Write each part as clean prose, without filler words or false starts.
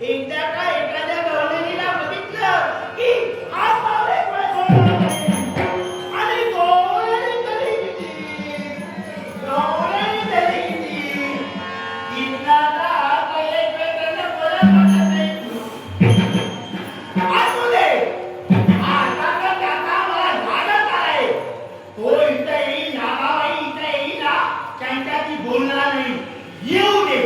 एकदा का एखाद्या गवळणीला बघितलं की हात मावळे पळत आणि गवळणी तरी किती गवळणी तरी किती इंद्राला पहिले पेटवलं परत वाटत नाही असू दे आता तर त्याचा मला झाडच आहे तो इथं येईल नागाबाई इथं येईल ना त्यांच्याशी बोलणार नाही येऊ दे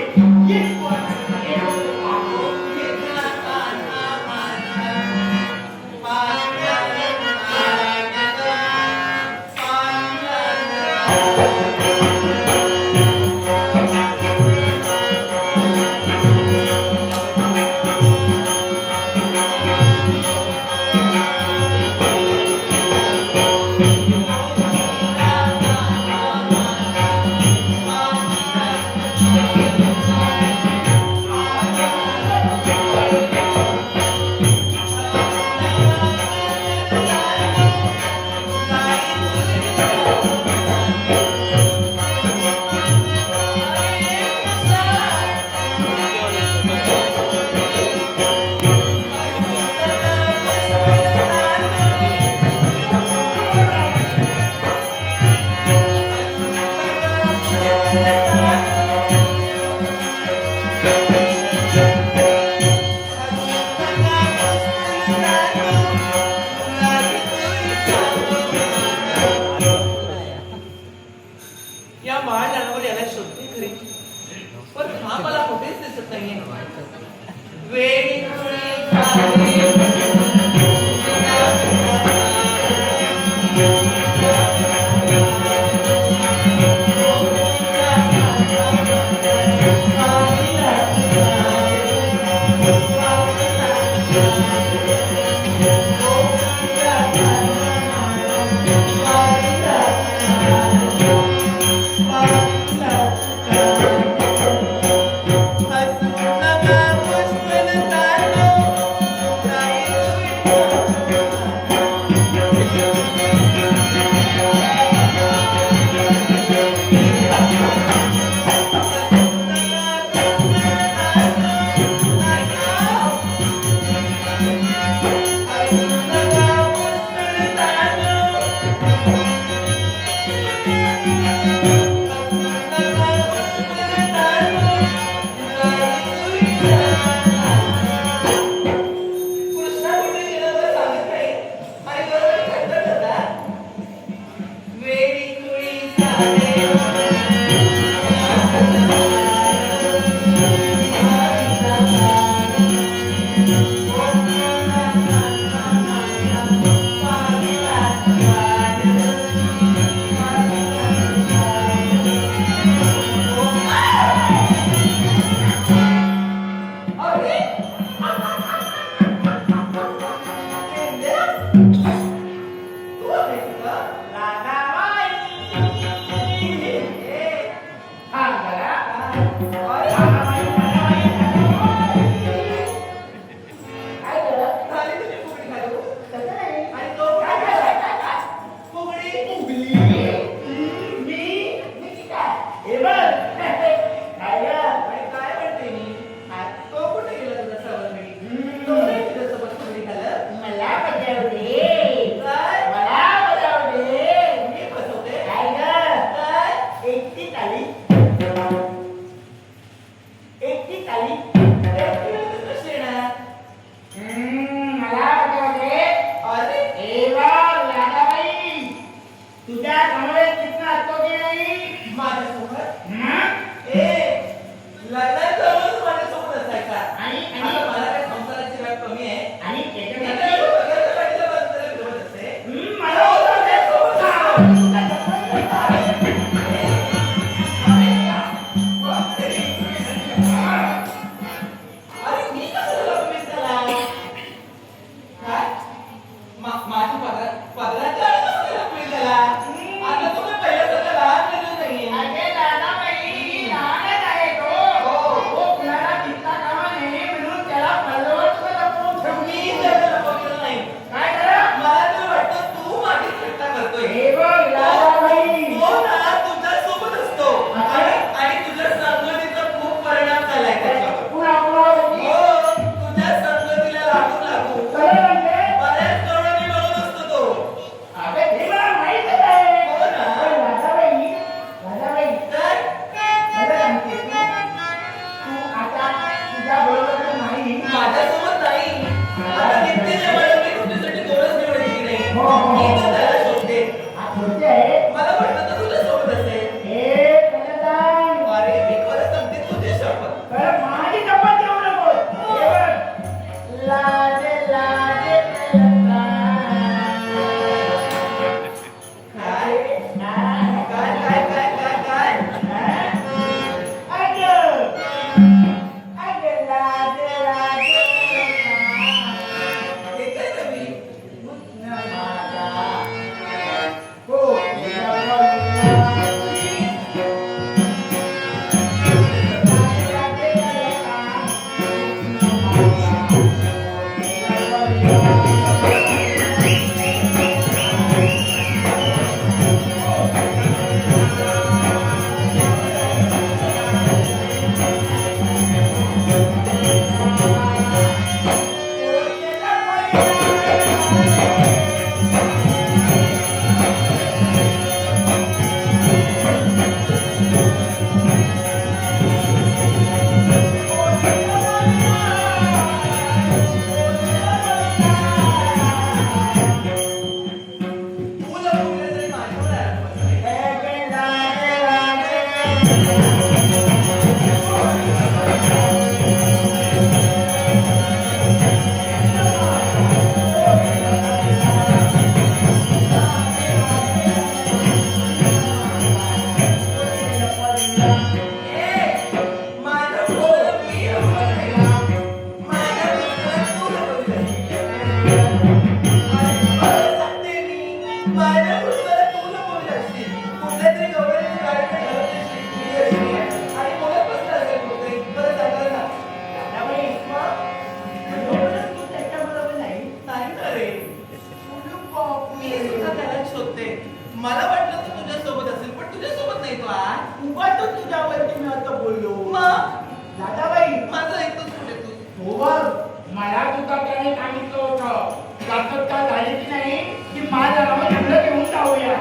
मला सुद्धा त्याने सांगितलं होतं जागरूकता झाली की नाही की माझ्या मुलं घेऊन जाऊया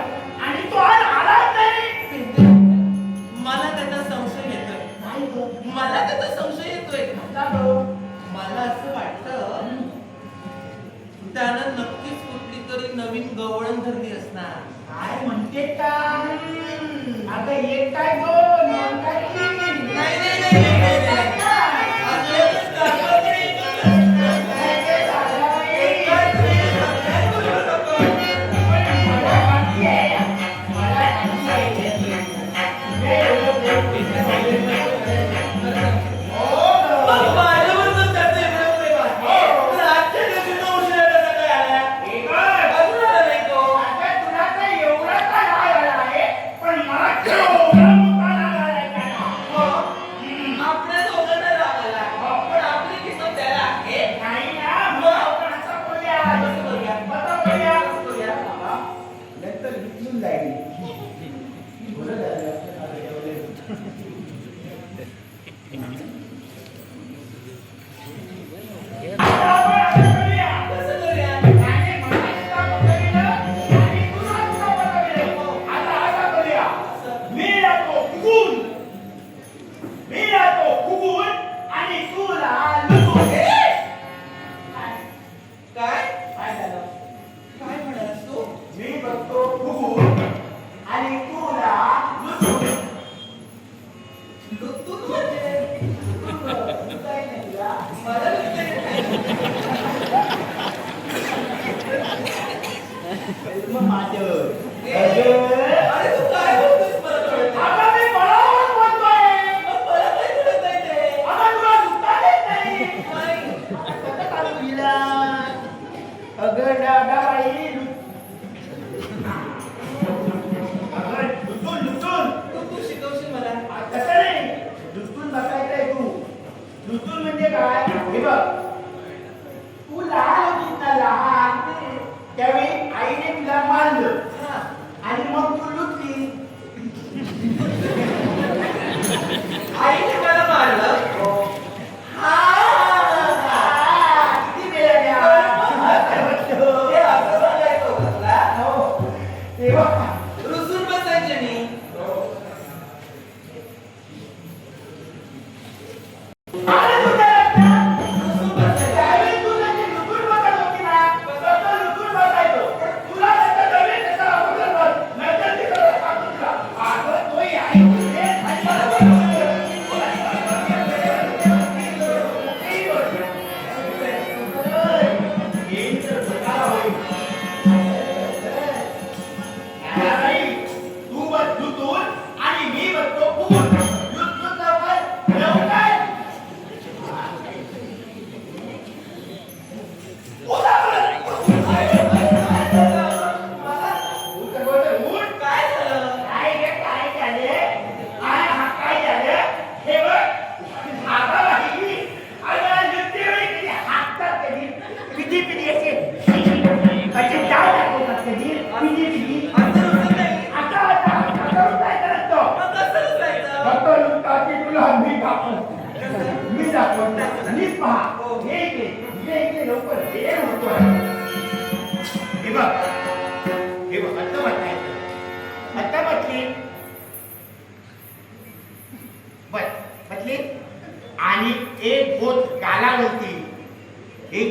आणि तो आज आलाच नाही. मला त्याचा संशय येतोय. मला त्याचा संशय येतोय. मला असं वाटतं त्यानं नक्कीच कुठली तरी नवीन गवळण धरली असणार. काय म्हणते का आता एक काय दोन दोन काय तीन. नाही नाही नाही नाही नाही. आणि एक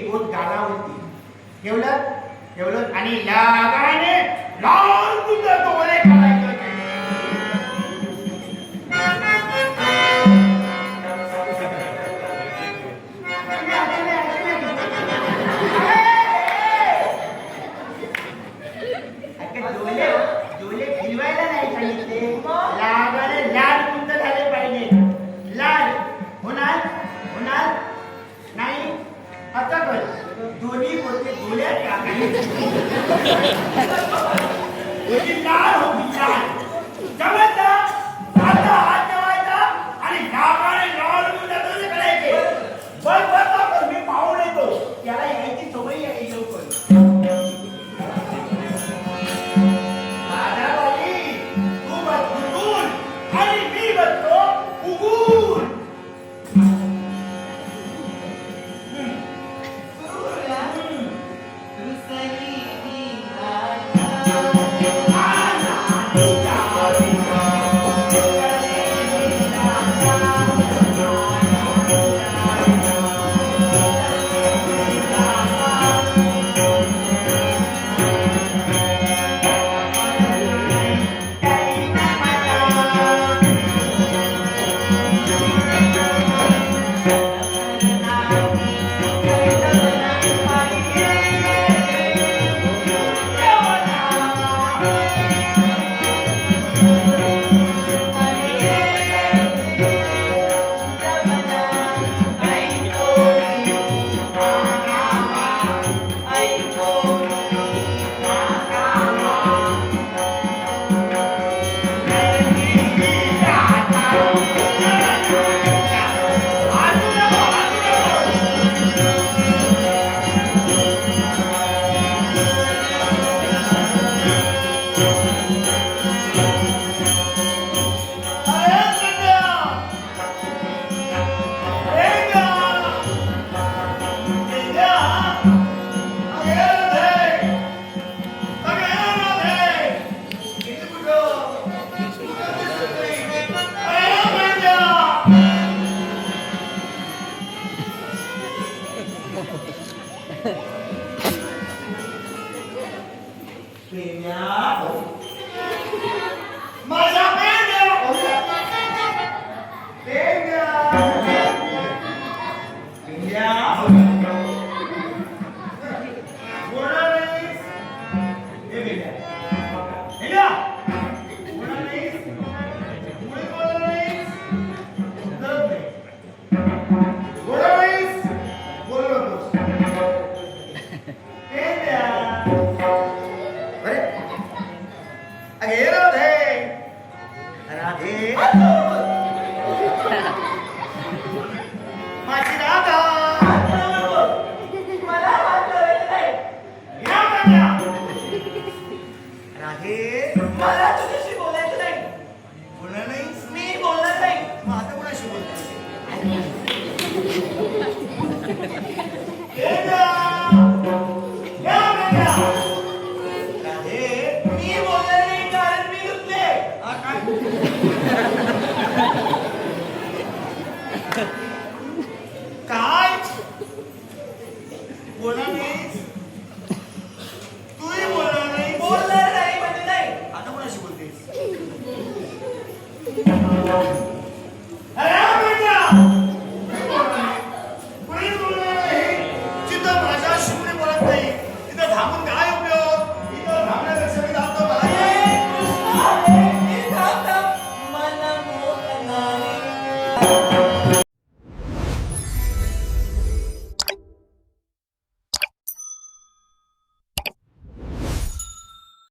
बोट गालावरती ठेवलं आणि लगाने लाल कुंड डोळे काढायचे. डोळे फिरवायला नाही सांगितले, लागाने लाल कुंड झाले पाहिजे. लाल होणार नाही आता कर दोन्ही बोलते डोळ्यात टाकायचे. लाल होती लाल जमत आता हात ठेवायचा आणि लागाने लाल कुंड डोळे करायचे. बस मी पाहून येतो, त्याला यायची सवय आहे लवकर. या बोलणार नाहीस? हे बेटा. हे घ्या. बोलणार नाहीस? मुळीच बोलणार नाहीस? करत नाही. बोलणार नाहीस? बोलू नकोस. हे द्या. अरे हे राधे राधे माझी राधा मला हात लावायचा नाही. या कन्या. राधे मला तुझ्याशी बोलायचं नाही. बोलणार नाहीस? मी बोलणार नाही. मग आता कोणाशी बोलतोय? हे द्या. या कन्या. राधे मी बोलणार नाही कारण मी रुतले. काय बोलणार नाहीस? तूही बोलणार नाहीस? बोलणार नाही म्हणजे नाही. आता कोणाशी बोलतेस?